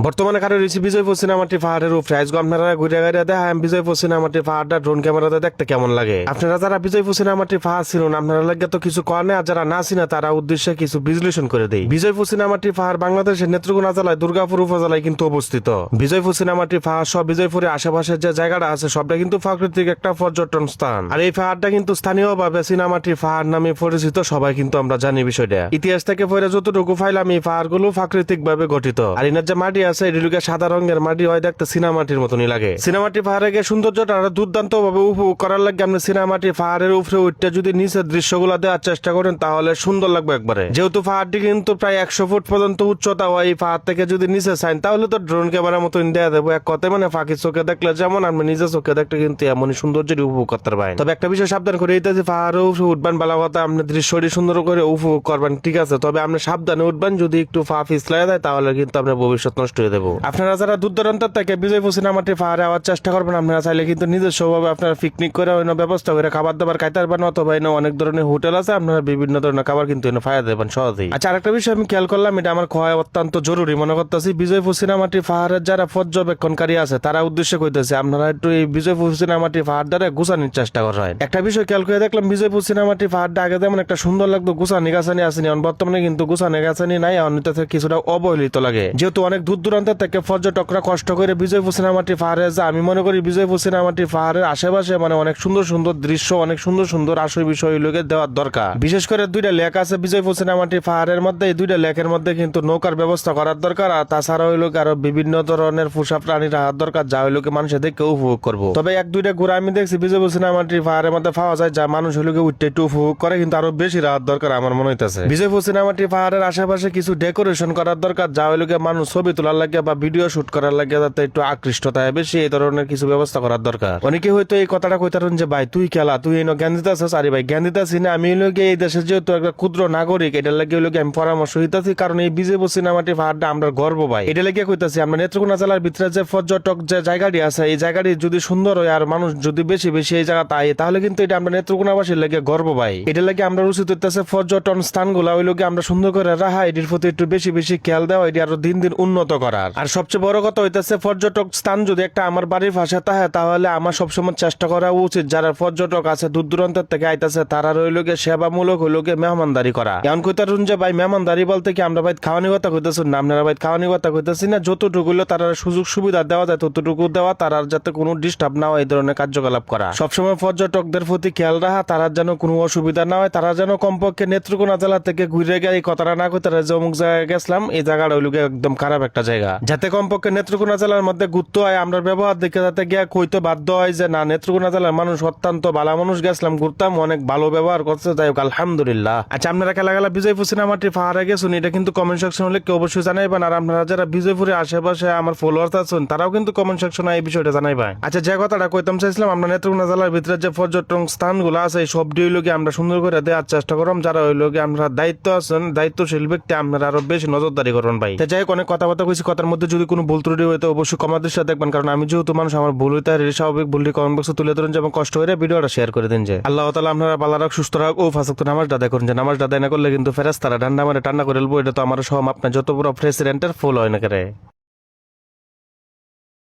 বর্তমানে কারো রয়েছে বিজয়পুর সিনেমাটি পাহাড়ের উপরে আজকে আপনারা ঘুরে ঘুরে দেখায় বিজয়পুর সিনেমাটি পাহাড়টা ড্রোন ক্যামেরাতে দেখতে কেমন লাগে। আপনারা যারা বিজয়পুর সিনেমাটি পাহাড় ছিলেন আপনারা লাগে তো কিছু কর আর যারা না চিনে তারা উদ্দেশ্যে কিছু বিশ্লেষণ করে দেয়। বিজয়পুর সিনেমাটি পাহাড় বাংলাদেশের নেত্রকোনা জেলায় দুর্গাপুর উপজেলায় কিন্তু অবস্থিত। বিজয়পুর সিনেমাটি পাহাড় সব বিজয়পুরের আশেপাশের যে জায়গাটা আছে সবটা কিন্তু প্রাকৃতিক একটা পর্যটন স্থান। আর এই পাহাড়টা কিন্তু স্থানীয়ভাবে সিনেমাটি পাহাড় নামে পরিচিত, সবাই কিন্তু আমরা জানি বিষয়টা। ইতিহাস থেকে পরে যতটুকু ফাইলাম এই পাহাড়গুলো প্রাকৃতিক ভাবে গঠিত। আর এনার যে মাটি আছে এটিকে সাদা রঙের মাটি হয়, দেখতে সিনেমাটির মতনই লাগে। সিনেমাটি পাহাড়ে গিয়ে সৌন্দর্যটা দুর্দান্ত ভাবে উপভোগ করার লাগে আপনি সিনেমাটি পাহাড়ের উপরে উঠতে যদি নিচের দৃশ্যগুলো দেওয়ার চেষ্টা করেন তাহলে সুন্দর লাগবে একবারে। যেহেতু পাহাড়টি কিন্তু প্রায় 100 ফুট পর্যন্ত উচ্চতা হয়, এই পাহাড় থেকে যদি নিচে চান তাহলে তো ড্রোন ক্যামেরার মতন দেওয়া দেবো। এক কথায় মানে ফাঁকি চোখে দেখলে যেমন আপনি নিজের চোখে দেখতে কিন্তু এমনই সৌন্দর্যের উপভোগ করতে পারেন। তবে একটা বিষয় সাবধান করে এইটা যে পাহাড়ে উঠবেন বেলা কথা আপনি দৃশ্যটি সুন্দর করে উপভোগ করবেন, ঠিক আছে, তবে আপনি সাবধানে উঠবেন। যদি একটু পা পিছলাই দেয় তাহলে কিন্তু আপনার ভবিষ্যৎ নষ্ট হয়ে দেবো। আপনারা যারা দূর দূরান্ত থেকে বিজয়পুর সিনেমাটি পাহাড়ে আওয়ার চেষ্টা করবেন আপনারা চাইলে কিন্তু নিজস্ব ভাবে আপনারা পিকনিক করে অন্য ব্যবস্থা করে খাবার দাবার খাইতে পারবেন, অথবা অনেক ধরনের হোটেল আছে আপনারা বিভিন্ন ধরনের খাবার কিন্তু ফায়া দেবেন সহজেই। আচ্ছা, আরেকটা বিষয় আমি খেয়াল করলাম, এটা আমার খোয়া অত্যন্ত জরুরি মনে করতেছি। বিজয়পুর সিনেমাটি পাহাড়ের যারা পর্যবেক্ষণকারী আছে তারা উদ্দেশ্য কইতেছে আপনারা একটু এই বিজয়পুর সিনেমাটি পাহাড় দ্বারা গুছানির চেষ্টা করেন। একটা বিষয় খেয়াল করে দেখলাম, বিজয়পুর সিনেমাটি পাহাড়টা আগে যেমন একটা সুন্দর লাগতো গুছানি গাছানি আসেনি, বর্তমানে কিন্তু গুছানি গাছানি নাই, অন্যতা কিছুটা অবহেলিত লাগে। যেহেতু অনেক দূর দূরান্ত থেকে পর্যটকরা কষ্ট করে বিজয়পুর সিনেমাটি পাহাড়ে যায়, আমি মনে করি বিজয়পুর সিনেমাটি পাহাড়ের আশেপাশে মানে অনেক সুন্দর সুন্দর দৃশ্য, অনেক সুন্দর সুন্দর আসল বিষয় লোকে দেওয়ার দরকার। বিশেষ করে দুইটা লেক আছে বিজয়পুর সিনেমাটি পাহাড়ের মধ্যে, এই দুইটা লেকের মধ্যে কিন্তু নৌকার ব্যবস্থা করার দরকার। আর তাছাড়া হইল আরো বিভিন্ন ধরনের পোষা প্রাণী রাখার দরকার, যা হইল মানুষের দেখে উপভোগ করবো। তবে এক দুইটা ঘোরা আমি দেখছি বিজয়পুর সিনেমাটি পাহাড়ের মধ্যে পাওয়া যায়, যা মানুষ হইল উঠতে একটু উপভোগ করে, কিন্তু আরো বেশি রাখার দরকার আমার মনে হইতেছে। বিজয়পুর সিনেমাটি পাহাড়ের আশেপাশে কিছু ডেকোরেশন করার দরকার, যা হইল মানুষ ছবি তোলার লাগে বা ভিডিও শুট করার লাগে যাতে একটু আকৃষ্টতা বেশি, এই ধরনের কিছু ব্যবস্থা করার দরকার। অনেকে হয়তো এই কথাটা কইতারেন যে ভাই তুই খেলা তুই এই জ্ঞান দিতেছিস। আরে ভাই জ্ঞান দিতেছি না, আমি হইলো এই দেশের যেহেতু একটা ক্ষুদ্র নাগরিক, এটার লাগে হইলো আমি পরামর্শ দিতেছি, কারণ এই বিজয়পুর সিনেমাটি পাহাড়টা আমরা গর্ব ভাই। এটা লাগে কইতাছি আমরা নেত্রকোনা জেলার ভিতরে যে পর্যটক যে জায়গাটি আছে এই জায়গাটি যদি সুন্দর হয় আর মানুষ যদি বেশি বেশি এই জায়গাতে আয় তাহলে কিন্তু এটা আমরা নেত্রকোনাবাসীর লাগে গর্ব ভাই। এটা লাগে আমরা উচিত হইতেছে পর্যটন স্থানগুলো ওই লোকে আমরা সুন্দর করে রাখা, এটির প্রতি একটু বেশি বেশি খেয়াল দেওয়া, এটি আরো দিন দিন উন্নত করার। আর সবচেয়ে বড় কথা হইতেছে পর্যটক স্থান যদি একটা আমার বাড়ির পাশে থাকে তাহলে আমার সবসময় চেষ্টা করা উচিত যারা পর্যটক আছে দূর দূরান্ত থেকে আইতাছে তারা রইল গিয়ে সেবামূলক হইল গিয়ে মেহমানদারি করা। এমন কইতারুন যে ভাই মেহমানদারি বলতে কি আমরা ভাই খাওয়ানি কথা কইতেছেন না, আপনারা ভাই খাওয়ানি কথা কইতেছি না, যতটুকু তারা সুযোগ সুবিধা দেওয়া যায় ততটুকু দেওয়া, তারা যাতে কোনো ডিস্টার্ব না হয় এই ধরনের কার্যকলাপ করা। সবসময় পর্যটকদের প্রতি খেয়াল রাখা, তারা যেন কোনো অসুবিধা না হয়, তারা যেন কমপক্ষে নেত্রকোনা জেলা থেকে ঘুরে গিয়ে এই কথাটা না কইতে যে অমুক জায়গায় গেছিলাম এই জায়গাটা হইল একদম খারাপ একটা জায়গা, যাতে কমপক্ষে নেত্রকোনা জেলার মধ্যে ঘুরতে হয় আমরা ব্যবহার দেখে যাতে গিয়ে কইতে বাধ্য হয় যে না নেত্রকোনা জেলার মানুষ অত্যন্ত ভালো মানুষ, গেছিলাম ঘুরতাম অনেক ভালো ব্যবহার করছে, যাই হোক আলহামদুলিল্লাহ। আচ্ছা, আপনারা খেলা বিজয়পুর সিনেমাটি পাহাড়ে গেছেন এটা কিন্তু কমেন্ট সেকশন লিখে অবশ্যই জানাইবেন। আর আপনারা যারা বিজয়পুরের আশেপাশে আমার ফলোয়ার্স আছেন তারাও কিন্তু কমেন্ট সেকশনে এই বিষয়টা জানাইবেন। আচ্ছা, যে কথাটা কইতাম চাইছিলাম আমরা নেত্রকোনা জেলার ভিতরে যে পর্যটন স্থানগুলো আছে এই সবটি হইলকে আমরা সুন্দর করে দেওয়ার চেষ্টা করলাম, যারা হইলকে আমরা দায়িত্ব আছেন দায়িত্বশীল ব্যক্তি আপনারা আরো বেশি নজরদারি করবেন ভাই। যাই হোক অনেক কথাবার্তা কইছি, কথার মধ্যে যদি কোনো ভুল ত্রুটি হইতো অবশ্যই কমাদের সাথে দেখবেন, কারণ আমি যেহেতু মানুষ আমার ভুল হইতে স্বাভাবিক, ভুলটি কমেন্ট বক্সে তুলে ধরেন এবং কষ্ট করে ভিডিওটা শেয়ার করে দিন। যে আল্লাহ তাআলা আপনারা ভালো রাখ সুস্থ রাখ ও ফাঁসক্ত নামাজ আদায় করেন, যে নামাজ আদায় না করলে কিন্তু ফেরেশতারা ঠান্ডা করে এলবো, এটা তো আমার সহ আপনার যত বড় প্রেসিডেন্টের ফুল হয় না করে।